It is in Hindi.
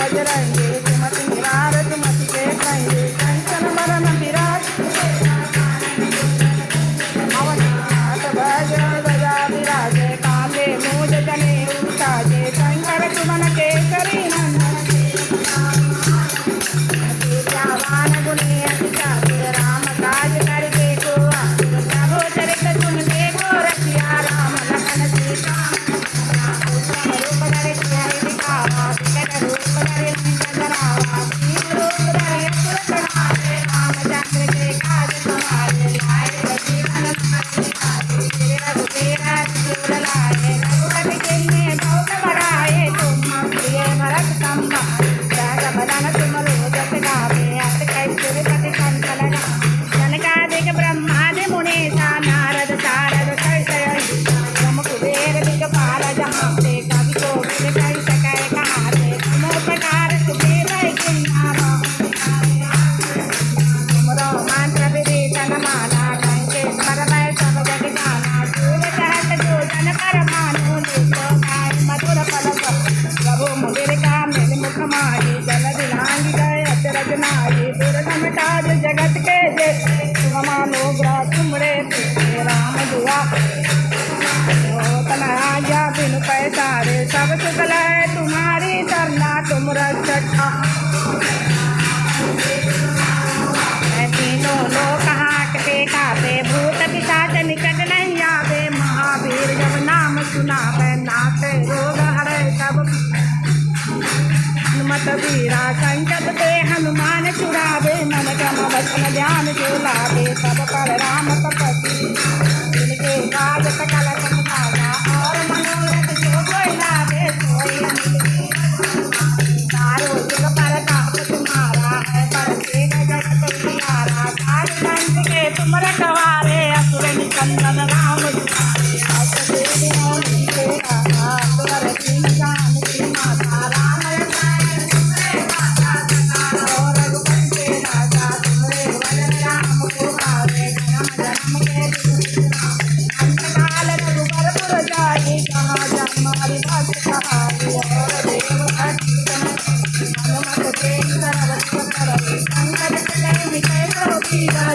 बजरंगी सुमति निवार सुमति के कंगे कंचन बरन विराज अवनाथ वज्र ध्वजा विराजे काले मूज जनेऊ साजे शंकर सुमन केसरी नंदन विद्यावान गुणी अति चातुर राम काज करके को आतुर प्रभु चरित सुन देखो रसिया राम लखन सीता उत्तम रूप धरि सियहि दिखावा विकट रूप धरि लंक जरावा दीन रूप धरि असुर संहारे रामचंद्र के काज सवारे लाए रघुवीर तेरे रघुवीर रसूल लाए रघुपति कीन्हे बहुत बड़ाए तुम प्रिय भरत संभाए जग बदन तुम रोजस गावे अत कैसुर पति कंठ लगा जनकादिक ब्रह्मादि मुनीसा नारद सारद सहित ब्रह्म कुबेर दिगपाल जहाँ ते कवि कोविद कहि सकै कहाते तुमोपकार सुग्रीव किन्नावा तुमरो मंत्र विभीषण माना लंकेश्वर भय सब जग जाना सूर्य सहस्र योजन पर भानु लील्यो गाय मधुर फल प्रभु मुदिर का मेल मुख माही जलधि लांघि गए अचरज नाहि दुर्गम काज जगत के जे तुम मानो ग्रह तुमरे तुझे राम दुआ तनया बिनु पैसारे सब सुख लय तुम्हारी सरना तुम रक्षक तीनों लोक हांकते कापे भूत पिशाच निकट नहीं आवे महावीर जब नाम सुनावे नाथे रोग हरे सब हनुमत वीरा संकट ते हनुमान छुड़ावे मन क्रम वचन ध्यान जो लावे सब पर राम तपस्वी जिनके काज सकल संसारा और मनोरथ जो कोई लावे सोई चारों जुग पर ताप तुम्हारा है पर जगत उजियारा काज कंठ के तुम रखवारे असुर निकंदन राम दुलारे अस देवी मोहि तेरा असुर दीन जानकी माता राम रसायन तुमरे माता और रघुपति के राजा तुमरे भजन राम को पावे जन्म जन्म के अंत काल रघुबर पुर जाई जहाँ जन्म हरि भक्त कहाई और देव भक्त हनुमत के सरवत करई संकट चले मिटे सब पीरा